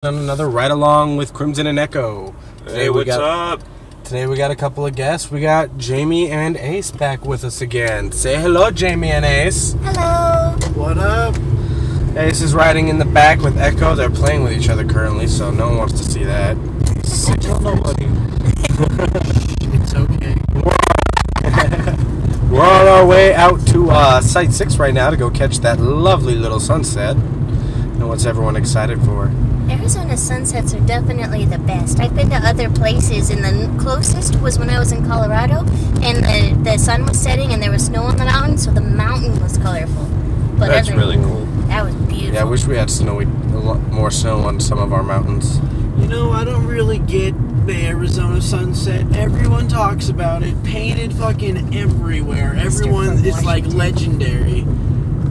On another ride along with Crimson and Echo. Hey, what's up? Today we got a couple of guests. We got Jamie and Ace back with us again. Say hello, Jamie and Ace. Hello. What up? Ace is riding in the back with Echo. They're playing with each other currently, so no one wants to see that. Tell nobody. It's okay. We're on our way out to Site 6 right now to go catch that lovely little sunset. And what's everyone excited for? Arizona sunsets are definitely the best. I've been to other places, and the closest was when I was in Colorado, and the sun was setting, and there was snow on the mountain, so the mountain was colorful. But That's really cool. That was beautiful. Yeah, I wish we had a lot more snow on some of our mountains. You know, I don't really get the Arizona sunset. Everyone talks about it, painted fucking everywhere. Everyone is like legendary.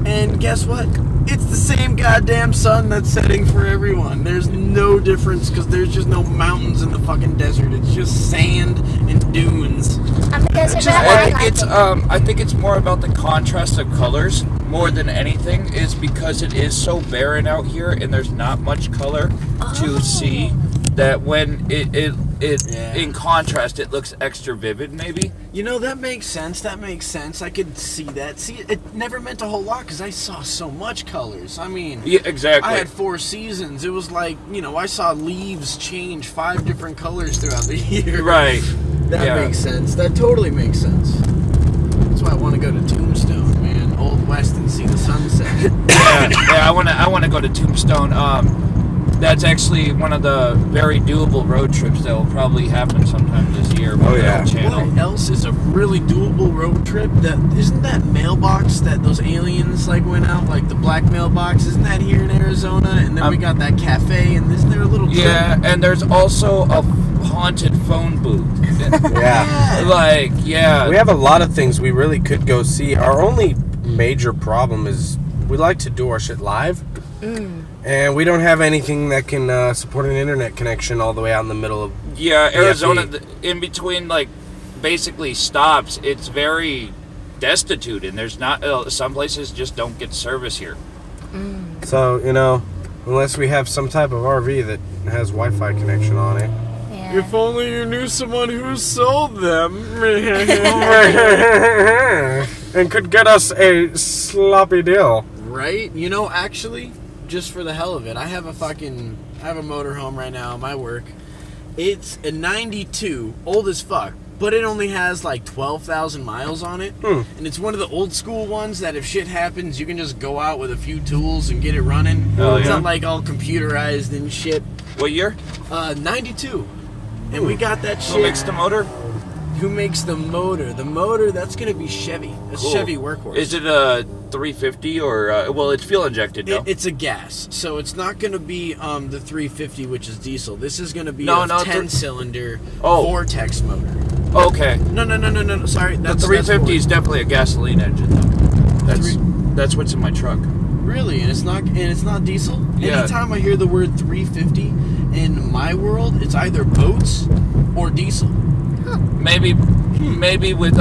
And guess what? It's the same goddamn sun that's setting for everyone. There's no difference because there's just no mountains in the fucking desert. It's just sand and dunes. I'm a desert I think it's more about the contrast of colors more than anything, is because it is so barren out here and there's not much color to see, that when it in contrast it looks extra vivid maybe. You know, that makes sense. I could see that. See, it never meant a whole lot because I saw so much colors. I mean, yeah, exactly. I had 4 seasons. It was like, you know, I saw leaves change 5 different colors throughout the year. Right. That makes sense. That totally makes sense. That's why I want to go to Tombstone, man. Old West, and see the sunset. I want to go to Tombstone. That's actually one of the very doable road trips that will probably happen sometime this year. Oh yeah. What else is a really doable road trip? Isn't that mailbox that those aliens like went out, like the black mailbox? Isn't that here in Arizona? And then we got that cafe, and isn't there a little trip? Yeah, and there's also a haunted phone booth. Yeah. We have a lot of things we really could go see. Our only major problem is we like to do our shit live. And we don't have anything that can support an internet connection all the way out in the middle of... Yeah, Arizona, in between, like, basically stops, it's very destitute, and there's not... some places just don't get service here. So, you know, unless we have some type of RV that has Wi-Fi connection on it. Yeah. If only you knew someone who sold them. And could get us a sloppy deal. Right? You know, actually, just for the hell of it, I have a motorhome right now at my work. It's a 92, old as fuck, but it only has like 12,000 miles on it. And it's one of the old school ones that if shit happens, you can just go out with a few tools and get it running. It's not like all computerized and shit. What year? 92. And we got that shit. Who makes the motor? Who makes the motor? The motor, that's going to be Chevy. A Chevy workhorse. Is it a 350 or... well, it's fuel injected, no? It's a gas. So it's not going to be the 350, which is diesel. This is going to be a 10-cylinder Vortex motor. Okay. No. Sorry. The 350 is definitely a gasoline engine, though. That's what's in my truck. Really? And it's not diesel? Yeah. Anytime I hear the word 350, in my world, it's either boats or diesel. Maybe with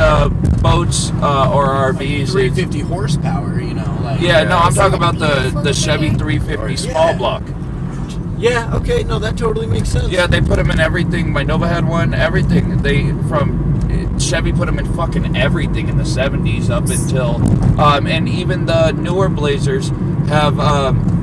boats or RVs. 350 horsepower, you know. Like, I'm talking about the Chevy 350 small block. Yeah, okay, no, that totally makes sense. Yeah, they put them in everything. My Nova had one, everything. Chevy put them in fucking everything in the 70s up until... and even the newer Blazers have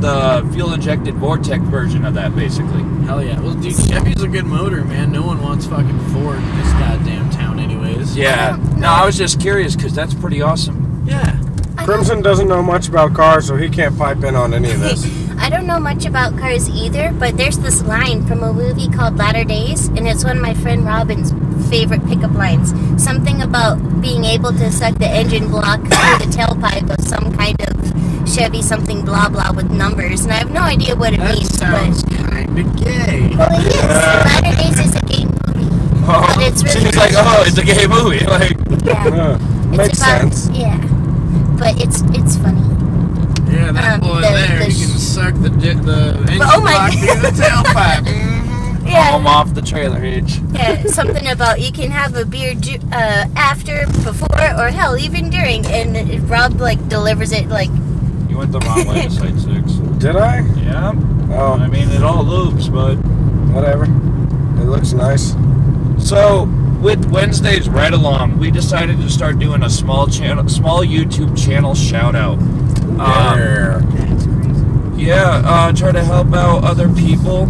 the fuel-injected Vortex version of that, basically. Hell yeah. Well, dude, Chevy's a good motor, man. No one wants fucking Ford in this goddamn town anyways. Yeah. No, I was just curious, because that's pretty awesome. Yeah. Crimson doesn't know much about cars, so he can't pipe in on any of this. I don't know much about cars either, but there's this line from a movie called Latter Days, and it's one of my friend Robin's favorite pickup lines. Something about being able to suck the engine block through the tailpipe of some kind of Chevy something blah blah with numbers, and I have no idea what it means. That sounds kind of gay. Well, it is. Latter Days is a gay movie. But it's really She's like, it's a gay movie. Like, makes sense. Yeah, but it's funny. Yeah, that boy there, he can suck the engine block through the tailpipe. Yeah. Home off the trailer hitch. Yeah, something about you can have a beer after, before, or hell, even during, and Rob like delivers it like. You went the wrong way to Site 6. Did I? Yeah. Oh, I mean, it all loops, but whatever. It looks nice. so with Wednesday's ride along, we decided to start doing a small YouTube channel shout out. Yeah. That's crazy. Try to help out other people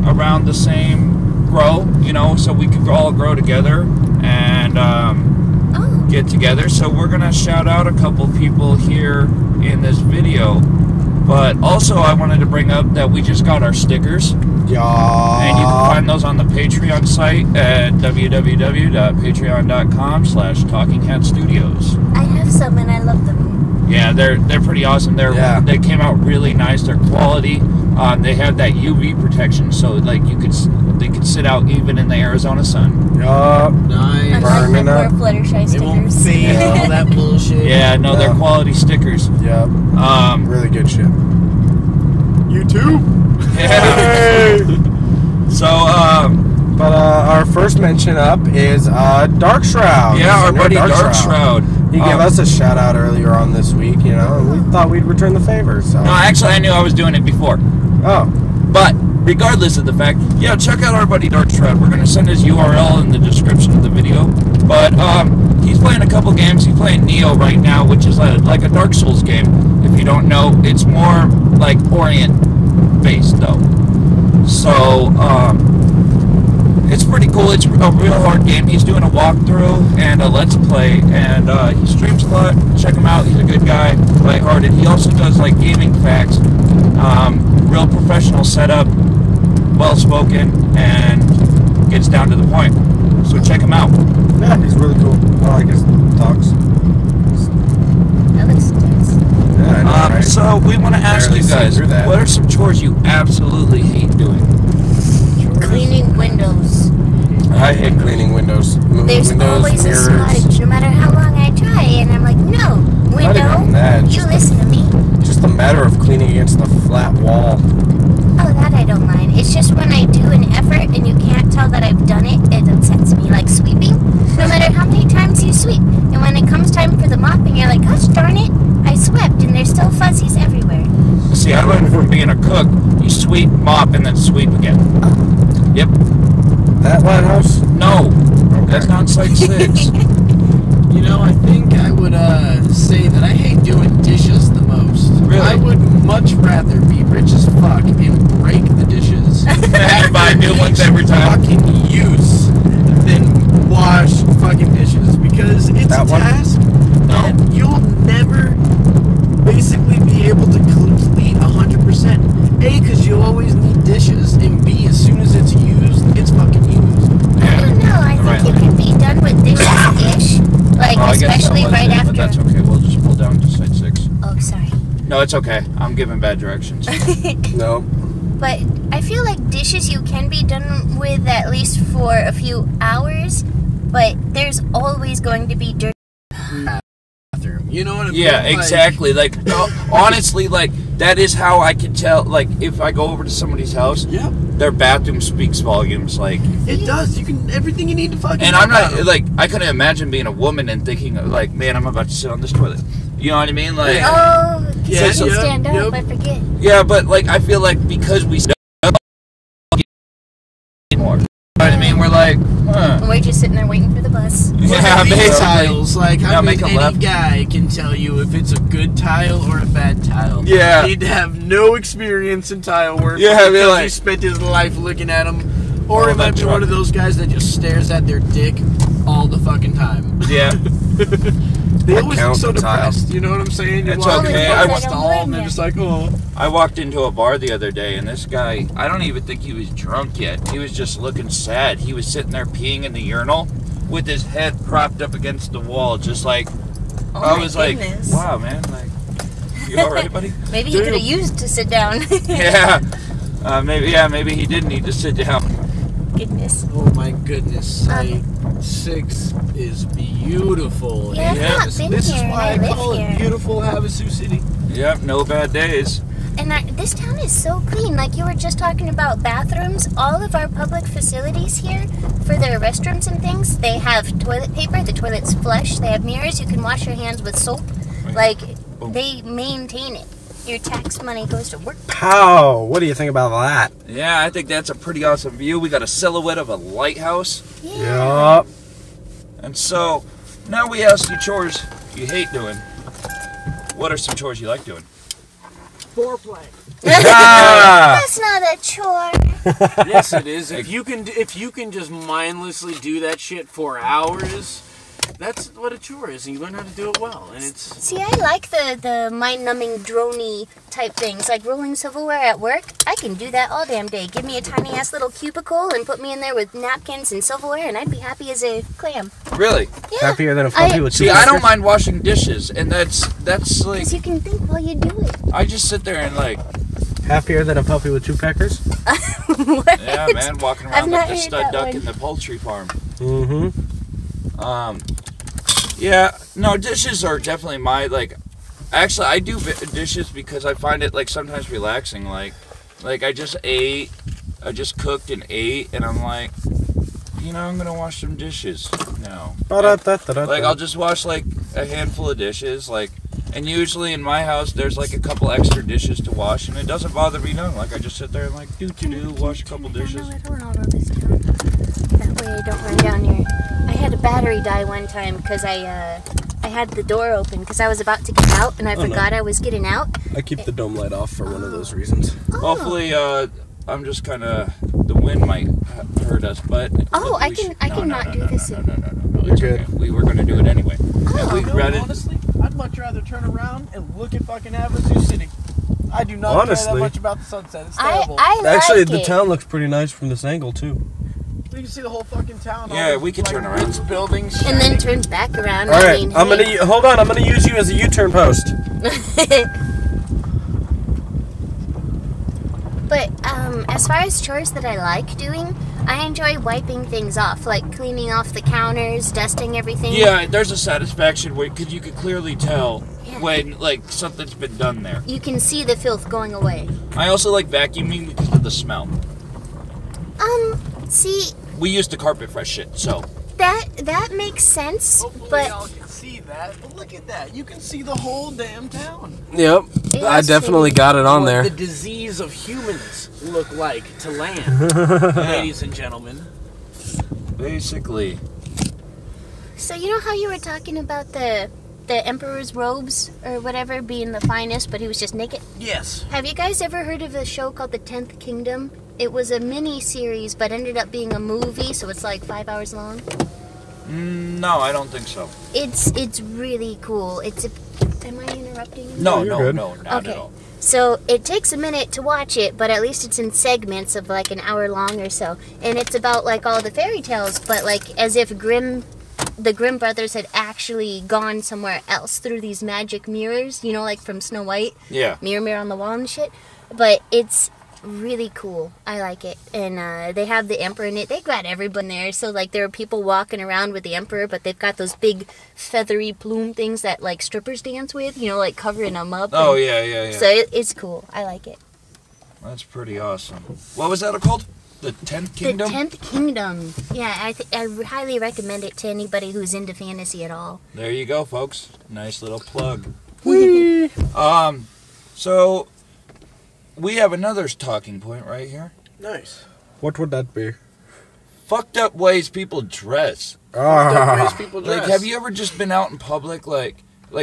around the same grow, so we could all grow together and get together. So we're gonna shout out a couple people here in this video. But also, I wanted to bring up that we just got our stickers, Yeah. and you can find those on the Patreon site at www.patreon.com/TalkingHeadStudios. I have some and I love them. Yeah, they're pretty awesome. They came out really nice. Their quality. They have that UV protection, so like they could sit out even in the Arizona sun. Yup. Nice. Unlike Burning my up. poor Fluttershy They won't stickers. fade all that bullshit. Yeah, no, they're Yeah. quality stickers. Yep. Really good shit. You too. So, But our first mention up is Dark Shroud. yeah, our Singer buddy Dark Shroud. He gave us a shout out earlier on this week, and we thought we'd return the favor. So. No, actually, I knew I was doing it before. Oh. But regardless of the fact, yeah, check out our buddy Dark Shroud. We're gonna send his URL in the description of the video. But he's playing a couple games. He's playing Neo right now, which is like a Dark Souls game. If you don't know, it's more like Orient based though. So it's pretty cool. It's a real hard game. He's doing a walkthrough and a let's play, and he streams a lot. Check him out. He's a good guy, lighthearted. He also does like gaming facts, real professional setup, well spoken, and gets down to the point. So check him out. Yeah, he's really cool. I like his talks. That looks nice. Yeah, I know, right? So we want to ask Barely you see guys, through that. what are some chores you absolutely hate doing? Cleaning windows. I hate cleaning windows. Moving There's windows, always mirrors. a smudge, no matter how long I try, and I'm like, no, Not even window, that, you just listen to me. Just a matter of cleaning against the flat wall. Oh, that I don't mind. It's just when I do an effort and you can't tell that I've done it, it upsets me. Like sweeping, no matter how many times you sweep. And when it comes time for the mopping, you're like, gosh darn it, I swept and there's still fuzzies everywhere. See, I learned from being a cook, you sweep, mop, and then sweep again. Yep. That lighthouse? No, that's not Site 6. You know, I think I would say that I hate doing dishes the most. Really? I would much rather be rich as fuck and break the dishes And buy new ones every time. fucking use than wash fucking dishes, because it's That a one? task that you'll never basically be able to complete 100%. A, because you'll always need dishes, and B, as soon as it's used, it's fucking used. I don't know, I think it can be done with dishes-ish. Like, Oh, I guess that especially was right it, after. But that's okay, we'll just pull down to Site 6. Oh, sorry. No, it's okay. I'm giving bad directions. No. But I feel like dishes you can be done with at least for a few hours, but there's always going to be dirt. Bathroom. You know what I mean? Yeah, Like, exactly. Like, no, honestly, like, that is how I can tell, like, if I go over to somebody's house, Yeah, their bathroom speaks volumes, like... it does. You can everything you need to fucking. And I'm know about not, 'em. like, I couldn't imagine being a woman and thinking, like, man, I'm about to sit on this toilet. You know what I mean? Like, Oh, Yeah, so yep, stand up, yep. I forget. yeah, but, like, I feel like because we stand up more. You know what I mean? We're like, huh. And we're just sitting there waiting for the bus. Look Yeah, at these basically. tiles. Like, Yeah, how make any a left. guy can tell you if it's a good tile or a bad tile. Yeah. He'd have no experience in tile work. Yeah, I mean, because he like- spent his life looking at them. Or Oh, he might that's be one of those guys that just stares at their dick all the fucking time. Yeah. They I always look count so the tiles. depressed. You know what I'm saying? It's walk okay. in I the don't stall and they're blame just like, oh. I walked into a bar the other day, and this guy, I don't even think he was drunk yet. He was just looking sad. He was sitting there peeing in the urinal with his head propped up against the wall, just like, Oh I my was goodness. like, wow, man, like, you all right, buddy? Maybe he could have used to sit down. Yeah. Maybe he did need to sit down. Goodness. Oh my goodness. Site 6 is beautiful. Yeah, I've Yeah, not been This here, is and why I I call live it here. beautiful Havasu City. Yep, no bad days. And this town is so clean. Like you were just talking about bathrooms. All of our public facilities here, for their restrooms and things, they have toilet paper. The toilet's flush. They have mirrors. You can wash your hands with soap. Like, they maintain it. Your tax money goes to work. Pow! What do you think about that? Yeah, I think that's a pretty awesome view. We got a silhouette of a lighthouse. Yeah. Yup. And so, now we ask you chores you hate doing. What are some chores you like doing? Foreplay. Ah! That's not a chore. Yes, it is. If you can just mindlessly do that shit for hours, that's what a chore is, and you learn how to do it well. And it's See, I like the mind-numbing, drony type things, like rolling silverware at work. I can do that all damn day. Give me a tiny-ass little cubicle and put me in there with napkins and silverware, and I'd be happy as a clam. Really? Yeah. Happier than a puppy with two See, I don't whiskers? mind washing dishes, and that's like, Because you can think while you do it. I just sit there and like, Happier than a puppy with two peckers? What? yeah, man, walking I've around not like the heard stud that duck one. in the poultry farm. Mm-hmm. Yeah, no, dishes are definitely my, like, actually, I do dishes because I find it, like, sometimes relaxing, like I just cooked and ate, and I'm like, I'm gonna wash some dishes now. Like, I'll just wash, like, a handful of dishes, like, and usually in my house, there's, like, a couple extra dishes to wash, and it doesn't bother me none. Like, I just sit there and, like, wash a couple dishes. That way I don't run down your... I had a battery die one time because I had the door open because I was about to get out, and I forgot I was getting out. I keep the dome light off for one of those reasons. Oh. Hopefully, I'm just kind of, the wind might hurt us, but... Oh, I we can should- I can not do this. No, You're it's good. okay. We were going to do it anyway. Oh. And we read it. honestly, I'd much rather turn around and look at fucking Havasu City. I do not care Honestly. that much about the sunset. It's terrible. I like Actually, it. the town looks pretty nice from this angle, too. You can see the whole fucking town. all Yeah, the, we can turn around. roofs, buildings, And then shining. turn back around. All right, I mean, I'm gonna hold on. I'm gonna use you as a U-turn post. But as far as chores that I like doing, I enjoy wiping things off, like cleaning off the counters, dusting everything. Yeah, there's a satisfaction because you can clearly tell Yeah. when, like, something's been done there. You can see the filth going away. I also like vacuuming because of the smell. See, We used to carpet fresh shit, so... that makes sense, Hopefully but y'all can see that. But look at that. You can see the whole damn town. Yep, Yeah, I definitely got it on What there. the disease of humans look like to land, ladies and gentlemen. Basically. so you know how you were talking about the emperor's robes or whatever being the finest, but he was just naked? Yes. Have you guys ever heard of a show called The 10th Kingdom? It was a mini series, but ended up being a movie, so it's like 5 hours long. No, I don't think so. It's really cool. Am I interrupting you? No, you're good. not Okay. at all. So it takes a minute to watch it, but at least it's in segments of like an hour long or so. And it's about like all the fairy tales, but like as if the Grimm brothers had actually gone somewhere else through these magic mirrors, like from Snow White. Yeah. Mirror on the wall and shit. But it's really cool. I like it. And they have the emperor in it. They got everybody there. So like there are people walking around with the emperor, but they've got those big feathery plume things that like strippers dance with, like covering them up. Oh, and- yeah. So it's cool. I like it. That's pretty awesome. What was that called? The 10th Kingdom? The 10th Kingdom. Yeah, I highly recommend it to anybody who's into fantasy at all. There you go, folks. Nice little plug. Whee! So, we have another talking point right here. Nice. What would that be? Fucked up ways people dress. Different Ah, ways people dress. Like, have you ever just been out in public, like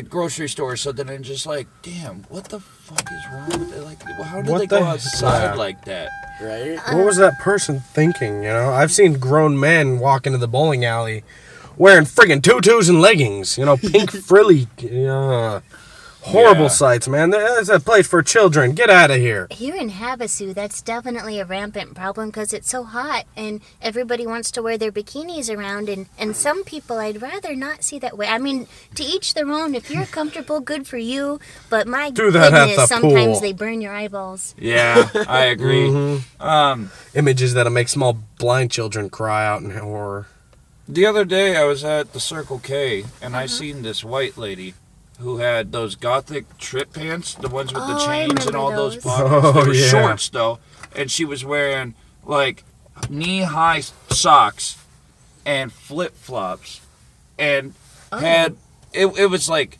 grocery store or something, and just like, damn, what the fuck is wrong with it? Like, how did What they the go heck? outside Yeah. like that? Right? what was that person thinking? I've seen grown men walk into the bowling alley wearing friggin' tutus and leggings. Pink frilly. Horrible Yeah. sights, man. There's a place for children. Get out of here. Here in Havasu, that's definitely a rampant problem because it's so hot and everybody wants to wear their bikinis around. And some people I'd rather not see that way. I mean, to each their own. If you're comfortable, good for you. But my Do that at goodness, the sometimes pool. they burn your eyeballs. Yeah, I agree. Images that'll make small blind children cry out in horror. The other day, I was at the Circle K, and I seen this white lady who had those gothic trip pants, the ones with the Oh, I chains and remember all those those. pockets. Oh, They were yeah. shorts, though, and she was wearing, like, knee-high socks and flip-flops, and had, it was, like,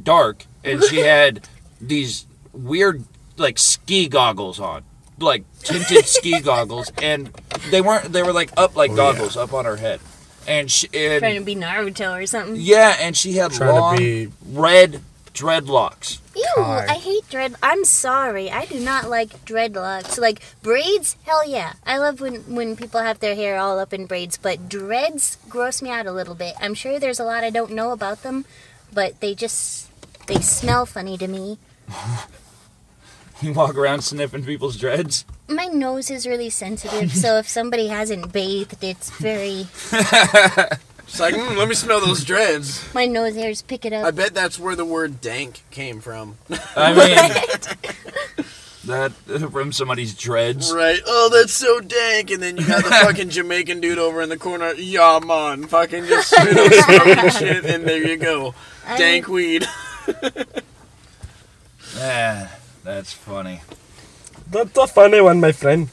dark, and she had these weird, like, ski goggles on. Like, tinted ski goggles. And they were like up like goggles up on her head. And trying to be Naruto or something. Yeah, and she had long red dreadlocks. Ew, I hate I'm sorry. I do not like dreadlocks. Like, braids, hell yeah. I love when people have their hair all up in braids, but dreads gross me out a little bit. I'm sure there's a lot I don't know about them, but they smell funny to me. You walk around sniffing people's dreads? My nose is really sensitive, so if somebody hasn't bathed, it's very... It's like, let me smell those dreads. My nose hairs pick it up. I bet that's where the word dank came from. I mean, that from somebody's dreads. Right. Oh, that's so dank. And then you got the fucking Jamaican dude over in the corner. Yeah, man. Fucking just smoking shit. And there you go. Dank weed. That's funny. That's a funny one, my friend.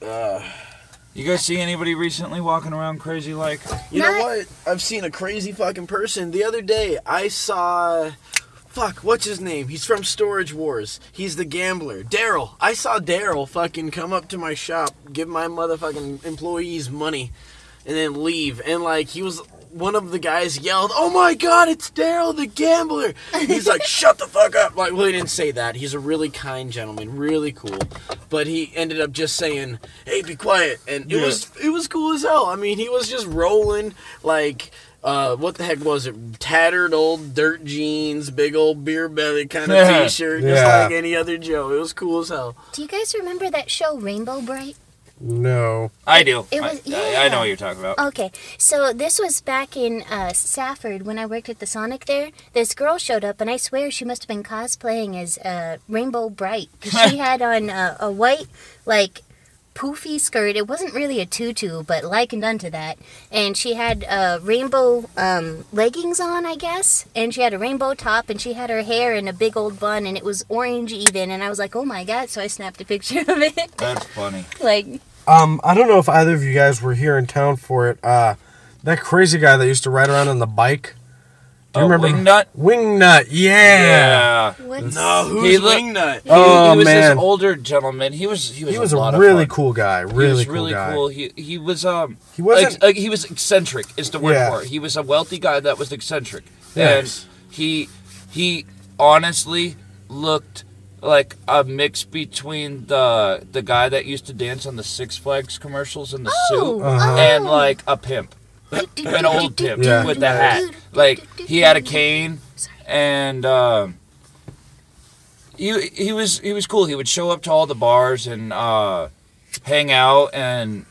You guys see anybody recently walking around crazy like? You know what? I've seen a crazy fucking person. The other day, I saw... Fuck, what's his name? He's from Storage Wars. He's the gambler. Daryl. I saw Daryl fucking come up to my shop, give my motherfucking employees money, and then leave. And, like, he was... One of the guys yelled, "Oh my God, it's Daryl the gambler!" He's like, "Shut the fuck up!" Like, well, he didn't say that. He's a really kind gentleman, really cool. But he ended up just saying, "Hey, be quiet," and it was cool as hell. I mean, he was just rolling like, what the heck was it? Tattered old dirt jeans, big old beer belly kind of t-shirt, just like any other Joe. It was cool as hell. Do you guys remember that show Rainbow Bright? No. I do. It was, I know what you're talking about. Okay, so this was back in Safford when I worked at the Sonic there. This girl showed up, and I swear she must have been cosplaying as Rainbow Bright. 'Cause she had on a white, like, poofy skirt. It wasn't really a tutu, but likened unto that. And she had rainbow leggings on, I guess. And she had a rainbow top, and she had her hair in a big old bun, and it was orange even. And I was like, oh my God, so I snapped a picture of it. That's funny. Like... I don't know if either of you guys were here in town for it. That crazy guy that used to ride around on the bike. Do you remember? Wingnut? Wingnut, yeah. No, who's Wingnut? He was this older gentleman. He was a really cool guy. Really cool. He was he wasn't he was eccentric is the word for it. He was a wealthy guy that was eccentric. Yes. And he honestly looked like a mix between the guy that used to dance on the Six Flags commercials in the suit and like a pimp. An old pimp with the hat. Like, he had a cane, and he was cool. He would show up to all the bars and hang out, and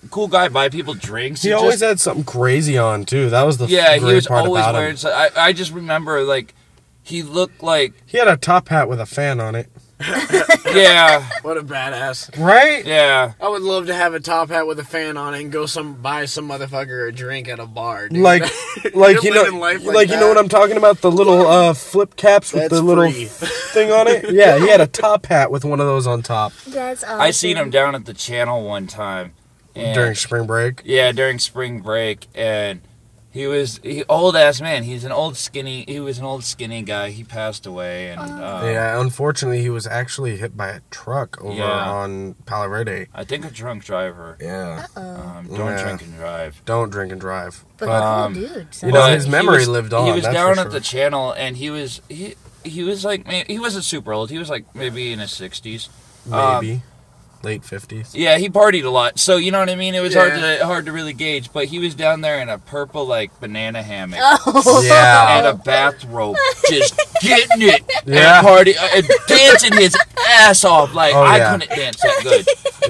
cool guy, buy people drinks. He always had something crazy on, too. That was the he was part always about wearing... him. So I just remember, like, he looked like... He had a top hat with a fan on it. Yeah. What a badass. Right? Yeah. I would love to have a top hat with a fan on it and go buy some motherfucker a drink at a bar, dude. Like you know you know what I'm talking about? The little flip caps with the little thing on it? Yeah, he had a top hat with one of those on top. That's awesome. I seen him down at the channel one time. During spring break? Yeah, during spring break, and he old ass man. He was an old skinny guy. He passed away, and yeah, unfortunately, he was actually hit by a truck over on Palo Verde. I think a drunk driver. Yeah. Don't drink and drive. Don't drink and drive. But cool dude. You know, his memory lived on. He was down at the channel, and he was like, he wasn't super old. He was like maybe in his 60s. Maybe. Late 50s. Yeah, he partied a lot, so you know what I mean. It was hard to really gauge, but he was down there in a purple like banana hammock, and a bathrobe, just getting it, and dancing his ass off. Like I couldn't dance that good,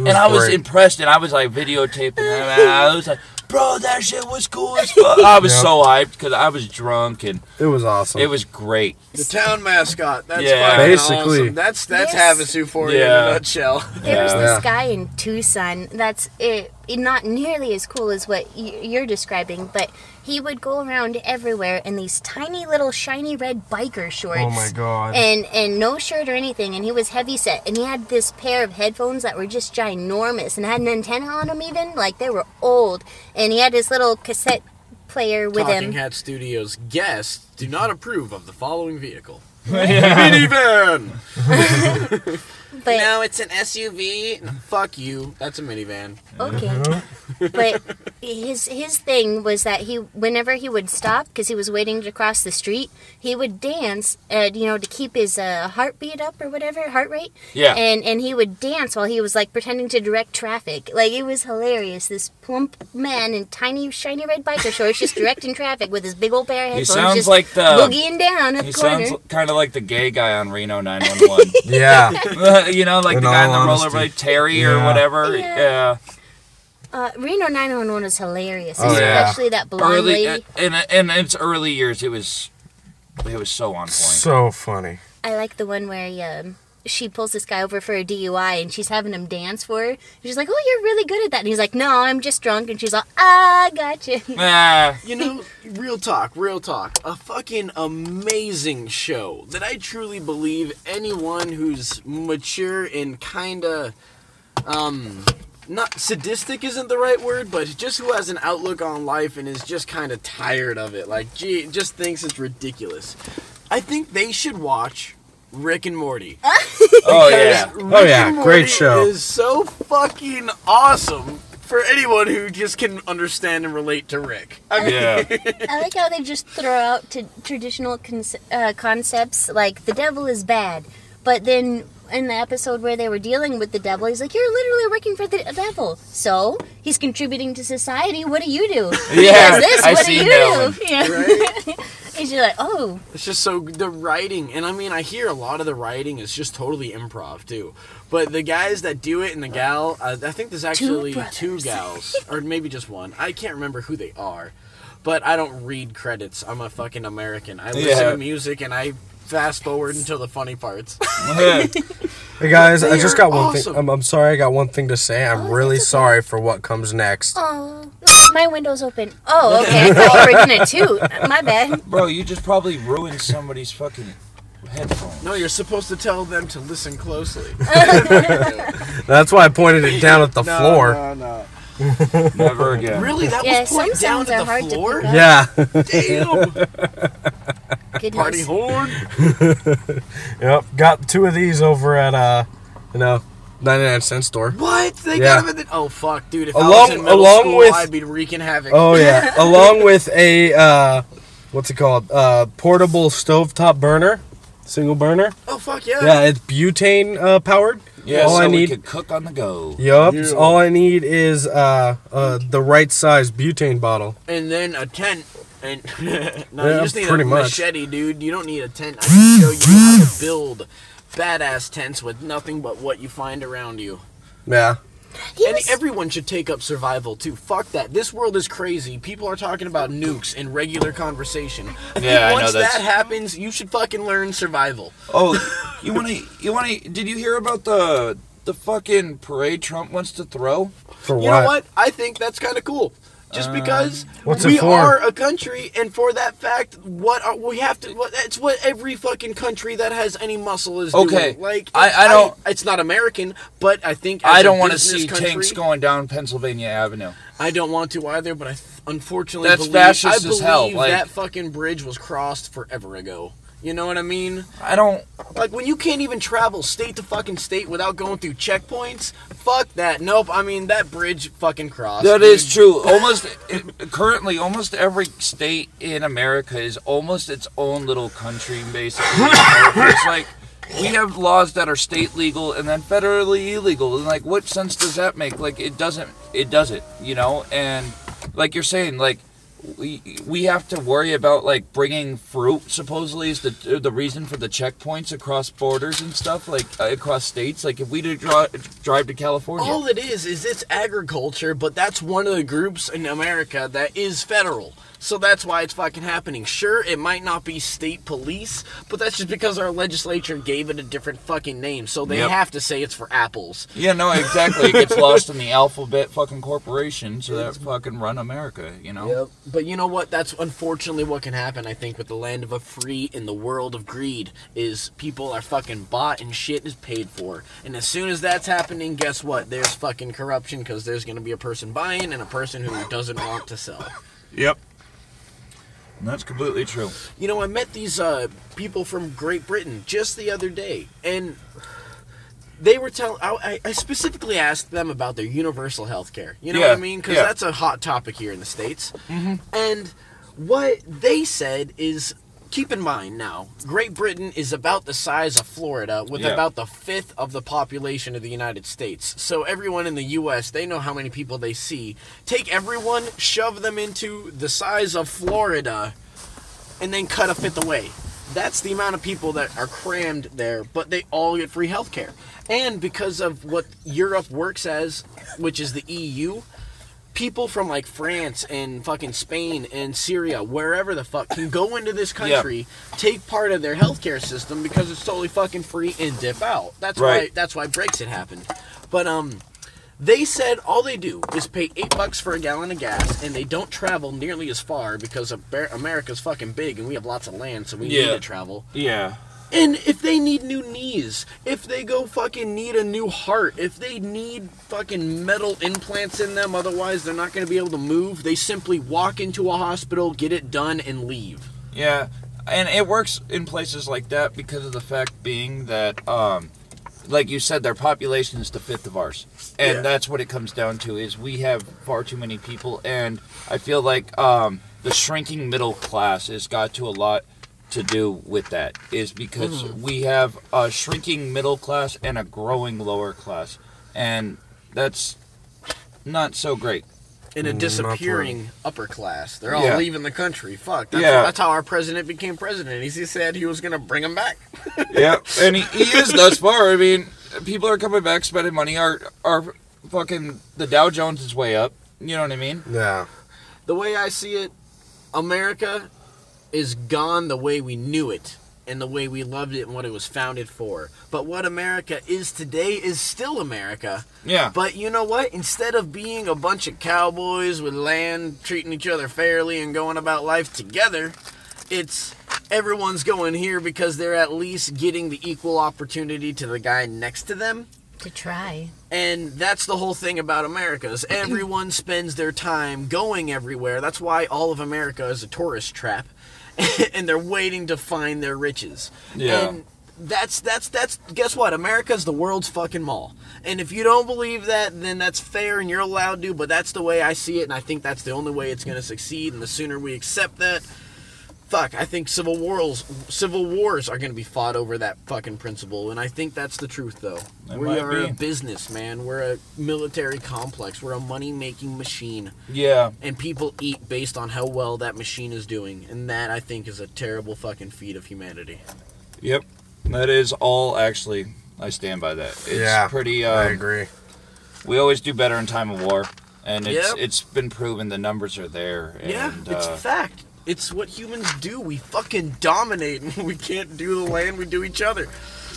and I was impressed, and I was like videotaping him. And I was like, bro, that shit was cool as fuck. I was so hyped because I was drunk, and it was awesome. It was great. The town mascot. That's basically awesome. That's Havasu for you in a nutshell. There was this guy in Tucson. That's it. Not nearly as cool as what you're describing, but he would go around everywhere in these tiny little shiny red biker shorts. Oh my God. And no shirt or anything, and he was heavy set, and he had this pair of headphones that were just ginormous and had an antenna on them even, like they were old, and he had his little cassette player with him. Talking Hat Studios guests do not approve of the following vehicle. Minivan! But No, it's an SUV. No, fuck you. That's a minivan. okay. But his thing was that whenever he would stop because he was waiting to cross the street, he would dance, to keep his heartbeat up or whatever, heart rate. Yeah. And he would dance while he was like pretending to direct traffic. Like it was hilarious. This plump man in tiny shiny red biker shorts just directing traffic with his big old pair of headphones. He sounds just like boogieing down at He the corner. sounds kind of like the gay guy on Reno 911. Yeah. Like In the guy all on the honesty. rollerblade, Terry or whatever. Yeah. Yeah. Reno 911 was hilarious, Oh, yeah. especially that blonde Early lady. in its early years, it was so on point. So funny. I like the one where she pulls this guy over for a DUI and she's having him dance for her. She's like, "Oh, you're really good at that." And he's like, "No, I'm just drunk." And she's like, "Ah, gotcha." You know, real talk. A fucking amazing show that I truly believe anyone who's mature and kinda, not sadistic isn't the right word, but just who has an outlook on life and is just kind of tired of it. Like, gee, just thinks it's ridiculous. I think they should watch Rick and Morty. Oh yeah. Oh, yeah. and Great Morty show. Is so fucking awesome for anyone who just can understand and relate to Rick. I mean, Yeah. I like how they just throw out traditional concepts like the devil is bad. But then in the episode where they were dealing with the devil, he's like, "You're literally working for the devil. So he's contributing to society. What do you do? He Yeah, does this. I What do seen you that do?" one. Yeah. right? And you're like, "Oh, It's just so the writing, and I mean, I hear a lot of the writing is just totally improv too. But the guys that do it and the gal, I think there's actually two brothers. gals, or maybe just one. I can't remember who they are, but I don't read credits. I'm a fucking American. I listen Yeah. to music and I fast forward until the funny parts. Hey guys, I They just are got one awesome. thing. I'm sorry, I got one thing to say. I'm really sorry for what comes next. oh, my window's open. Oh, okay. I thought you were gonna toot. My bad." Bro, you just probably ruined somebody's fucking headphones. No, you're supposed to tell them to listen closely. That's why I pointed it down at the floor. No. Never again. Really, that Yeah, was pointed some down sounds are at hard the to floor? pick up. Yeah. Damn. Goodness. Party horn. Yep. Got two of these over at 99-cent store. What? They Yeah. got him in the... Oh, fuck, dude. If Along- I was in middle along school, with- I'd be wreaking havoc. Oh yeah. Along with a what's it called? Portable stovetop burner, single burner. Oh, fuck yeah. Yeah, it's butane powered. Yeah, all so I we need. could cook on the go. Yup. Yeah. All I need is the right size butane bottle. And then a tent. And no, Yeah, you just need pretty a much. machete, dude. You don't need a tent. I can show you how to build badass tents with nothing but what you find around you. Yeah. He And was- everyone should take up survival too. Fuck that. This world is crazy. People are talking about nukes in regular conversation. I think Yeah, I know once that's- that happens, you should fucking learn survival. Oh, you wanna? Did you hear about the fucking parade Trump wants to throw? For You know what? I think that's kind of cool. Just because What's we it for? are a country, and for that fact, we have to. It's what every fucking country that has any muscle is Okay, doing. Like I don't- It's not American, but I think as I a don't want to business see country, tanks going down Pennsylvania Avenue. I don't want to either, but I unfortunately That's believe, fascist I as hell, believe like- that fucking bridge was crossed forever ago. You know what I mean? I don't. Like, when you can't even travel state to fucking state without going through checkpoints, fuck that. Nope, I mean, that bridge fucking crossed. That dude. is true. Currently, almost every state in America is almost its own little country, basically. It's like we have laws that are state legal and then federally illegal. And like, what sense does that make? Like, it doesn't. It doesn't. You know. And like you're saying, like. We have to worry about like bringing fruit. Supposedly is the reason for the checkpoints across borders and stuff, like across states. Like if we did drive to California, All it is it's agriculture, but that's one of the groups in America that is federal. So that's why it's fucking happening. Sure, it might not be state police, but that's just because our legislature gave it a different fucking name. So they Yep. have to say it's for apples. yeah, no, exactly. It gets lost in the alphabet fucking corporation, so that fucking run America. You know. Yep. But you know what? That's unfortunately what can happen, I think, with the land of a free in the world of greed, is people are fucking bought and shit is paid for. And as soon as that's happening, guess what? There's fucking corruption, because there's going to be a person buying and a person who doesn't want to sell. Yep. And that's completely true. You know, I met these people from Great Britain just the other day, and they were telling. I specifically asked them about their universal health care. You know what I mean? Because that's a hot topic here in the States. Mm-hmm. And what they said is, keep in mind now, Great Britain is about the size of Florida, with about the fifth of the population of the United States. So everyone in the U.S., they know how many people they see. Take everyone, shove them into the size of Florida, and then cut a fifth away. That's the amount of people that are crammed there, but they all get free health care. And because of what Europe works as, which is the EU, people from like France and fucking Spain and Syria, wherever the fuck, can go into this country, take part of their healthcare system because it's totally fucking free, and dip out. That's why Brexit happened. But they said all they do is pay $8 for a gallon of gas, and they don't travel nearly as far because America's fucking big and we have lots of land, so we need to travel. Yeah. And if they need new knees, if they go fucking need a new heart, if they need fucking metal implants in them, otherwise they're not going to be able to move, they simply walk into a hospital, get it done, and leave. Yeah, and it works in places like that because of the fact being that, like you said, their population is the fifth of ours. And that's what it comes down to, is we have far too many people, and I feel like the shrinking middle class has got to a lot to do with that, is because we have a shrinking middle class and a growing lower class, and that's not so great. And a disappearing upper class. They're all leaving the country. Fuck. That's how our president became president. He said he was going to bring them back. Yeah, and he is thus far. I mean, people are coming back, spending money. Our fucking, the Dow Jones is way up. You know what I mean? Yeah. The way I see it, America is gone the way we knew it and the way we loved it and what it was founded for. But what America is today is still America. Yeah. But you know what? Instead of being a bunch of cowboys with land, treating each other fairly and going about life together, it's everyone's going here because they're at least getting the equal opportunity to the guy next to them. To try. And that's the whole thing about America, is everyone spends their time going everywhere. That's why all of America is a tourist trap. And they're waiting to find their riches. Yeah. And that's guess what? America's the world's fucking mall. And if you don't believe that, then that's fair and you're allowed to, but that's the way I see it, and I think that's the only way it's going to succeed, and the sooner we accept that, I think civil wars are going to be fought over that fucking principle, and I think that's the truth, though. We are a business, man. We're a military complex. We're a money-making machine. Yeah. And people eat based on how well that machine is doing, and that, I think, is a terrible fucking feat of humanity. Yep. That is all, actually, I stand by that. It's pretty, I agree. We always do better in time of war, and it's been proven the numbers are there. And, it's a fact. It's what humans do. We fucking dominate, and we can't do the land, we do each other.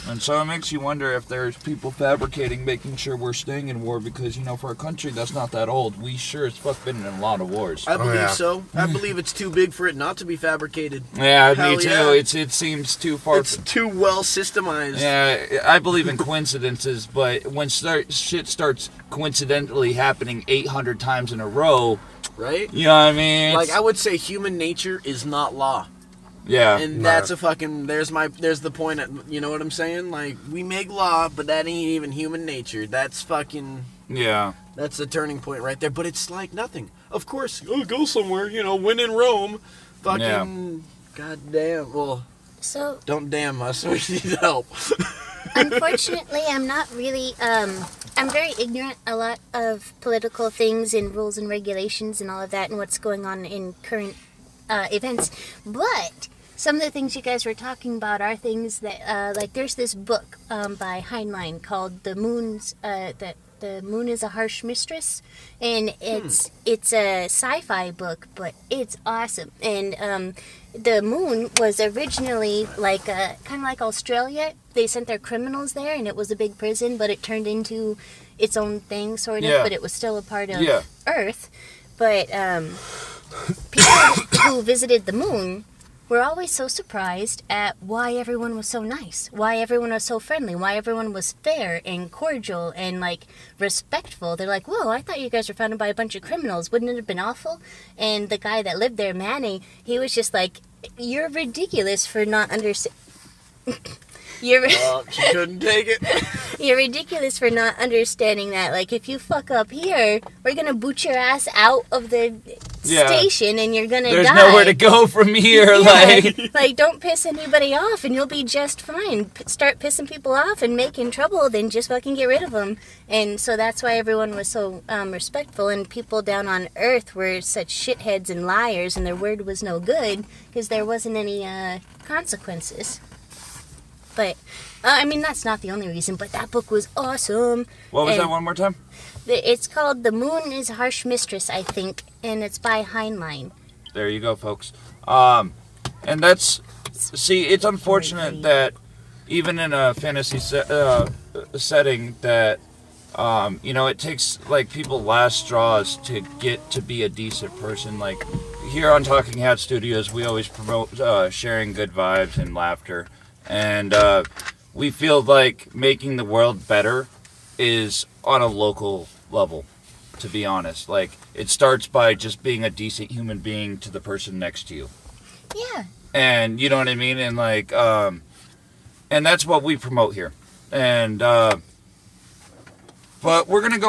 And so it makes you wonder if there's people fabricating, making sure we're staying in war, because, for a country that's not that old, we sure as fuck been in a lot of wars. I believe so. I believe it's too big for it not to be fabricated. Yeah, me too. Yeah. It seems too far. It's too well systemized. Yeah, I believe in coincidences, but when shit starts coincidentally happening 800 times in a row... Right? You know what I mean? Like, I would say human nature is not law. Yeah. And that's a fucking, there's the point, you know what I'm saying? Like, we make law, but that ain't even human nature. That's fucking... Yeah. That's the turning point right there. But it's like nothing. Of course, go somewhere, win in Rome. Fucking, goddamn, well... So... Don't damn us, we need help. Unfortunately, I'm not really, I'm very ignorant a lot of political things and rules and regulations and all of that and what's going on in current events. But some of the things you guys were talking about are things that, like there's this book by Heinlein called The Moon is a Harsh Mistress, and it's a sci-fi book, but it's awesome. And the moon was originally like kind of like Australia. They sent their criminals there, and it was a big prison, but it turned into its own thing, sort of. But it was still a part of Earth. But people who visited the moon we're always so surprised at why everyone was so nice, why everyone was so friendly, why everyone was fair and cordial and, like, respectful. They're like, whoa, I thought you guys were founded by a bunch of criminals. Wouldn't it have been awful? And the guy that lived there, Manny, he was just like, you're ridiculous for not understanding. She couldn't take it. You're ridiculous for not understanding that. Like, if you fuck up here, we're gonna boot your ass out of the station, and you're gonna die. There's nowhere to go from here. Like, don't piss anybody off, and you'll be just fine. Start pissing people off and making trouble, then just fucking get rid of them. And so that's why everyone was so respectful, and people down on Earth were such shitheads and liars, and their word was no good because there wasn't any consequences. But, I mean, that's not the only reason, but that book was awesome. What was that one more time? It's called The Moon is Harsh Mistress, I think, and it's by Heinlein. There you go, folks. And that's... See, it's unfortunate that even in a fantasy setting that, you know, it takes, like, people last straws to get to be a decent person. Like, here on Talking Hat Studios, we always promote sharing good vibes and laughter. And we feel like making the world better is on a local level, to be honest. Like, it starts by just being a decent human being to the person next to you. Yeah. And, you know what I mean? And, like, and that's what we promote here. And, but we're going to go